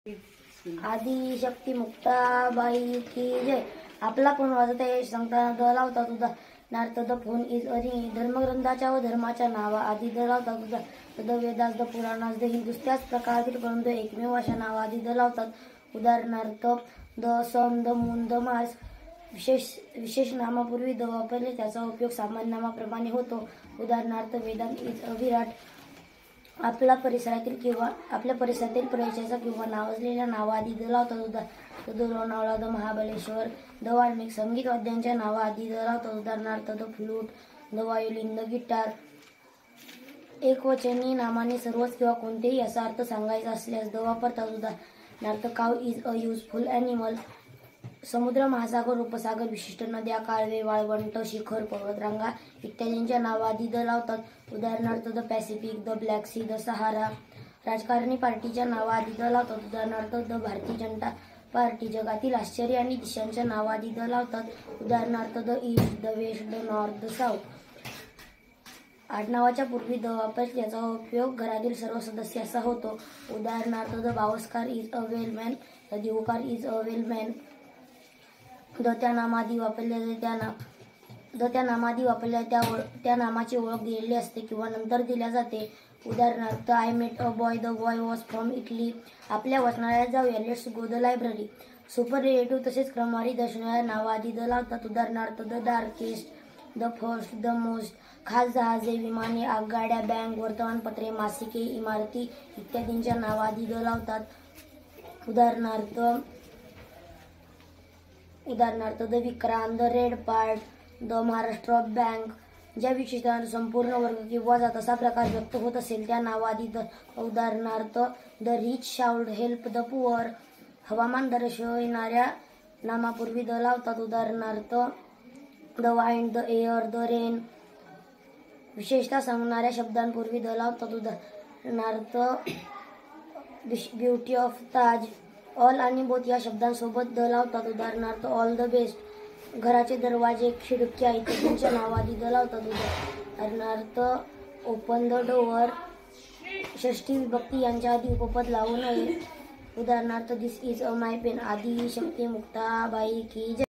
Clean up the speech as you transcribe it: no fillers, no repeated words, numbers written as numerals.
आदि शक्ती मुक्ताबाई की जय। आपला फोन वाजत आहे सांगताना द लावतात उदाहरणार्थ the phone is a ring. धर्मग्रंथाच्या व धर्माच्या नावा आधी द लावतात उदाहरणार्थ the Vedas, the Puranas, the Hindus. त्याच प्रकारातील परंतु एकमेव अशा नावा आधी द लावतात उदाहरणार्थ the sun, the moon, the Mars. विशेष नामापूर्वी द वापरले त्याचा उपयोग सामान्य नामाप्रमाणे होतो उदाहरणार्थ वेदांत इज अ विराट। आपल्या परिसरातील परिचयाचा किंवा नावाजलेल्या नावाआधी द लावतात उदाहरणार्थ the Lonavala, the Mahabaleshwar, the Valmik. संगीत वाद्यांच्या नावाआधी द लावतात उदाहरणार्थ the flute, the violin, the guitar. एकवचनी नामाने सर्वच किंवा कोणतेही असा अर्थ सांगायचा असल्यास द वापरतात उदाहरणार्थ काव इज अ युजफुल ॲनिमल। समुद्र, महासागर, उपसागर, विशिष्ट नद्या, कालवे, वाळवंट, शिखर, पर्वतरांगा इत्यादींच्या नावाआधी द लावतात उदाहरणार्थ the Pacific, the Black Sea, the Sahara. राजकारणी पार्टीच्या नावाआधी द लावतात उदाहरणार्थ द भारतीय जनता पार्टी। जगातील आश्चर्य आणि दिशांच्या नावाआधी द लावतात उदाहरणार्थ the east, the west, the north, the south. आडनावाच्या पूर्वी द वापरले त्याचा उपयोग घरातील सर्व सदस्य असा होतो उदाहरणार्थ the Bawaskar is a wellman, the Divkar is a wellman. The त्या नामाआधी वापरल्या त्या नामाची ओळख दिलेली असते किंवा नंतर दिल्या जाते उदाहरणार्थ I met a boy, the boy was from Italy. आपल्या वाचनालयात जाऊया, लेट्स गो द लायब्ररी। सुपररिलेटिव्ह तसेच क्रमवारी दर्शवणाऱ्या नावाआधी द लावतात उदाहरणार्थ the darkest, the first, the most. खास जहाजे, विमाने, आगगाड्या, बँक, वर्तमानपत्रे, मासिके, इमारती इत्यादींच्या नावाआधी द लावतात उदाहरणार्थ the Vikrant, the red part, the Maharashtra bank. ज्या विशेषणाने संपूर्ण वर्ग किंवा जात असा प्रकार व्यक्त होत असेल त्या नावाआधी द उदाहरणार्थ the rich should help the poor. हवामान दर्शविणाऱ्या नामापूर्वी द लावतात उदाहरणार्थ the wind, the air, the rain. विशेषता सांगणाऱ्या शब्दांपूर्वी द लावतात उदाहरणार्थ ब्युटी ऑफ ताज। ऑल आणि बोथ या शब्दांसोबत द लावतात उदाहरणार्थ ऑल द बेस्ट। घराचे दरवाजे, खिडक्या इत्यादींच्या नावाआधी द लावतात उदाहरणार्थ ओपन द डोअर। षष्ठी विभक्ती यांच्या आधी उपपद लावू नये उदाहरणार्थ दिस इज अ माय पेन। आदि शक्ती मुक्ताबाई की जय।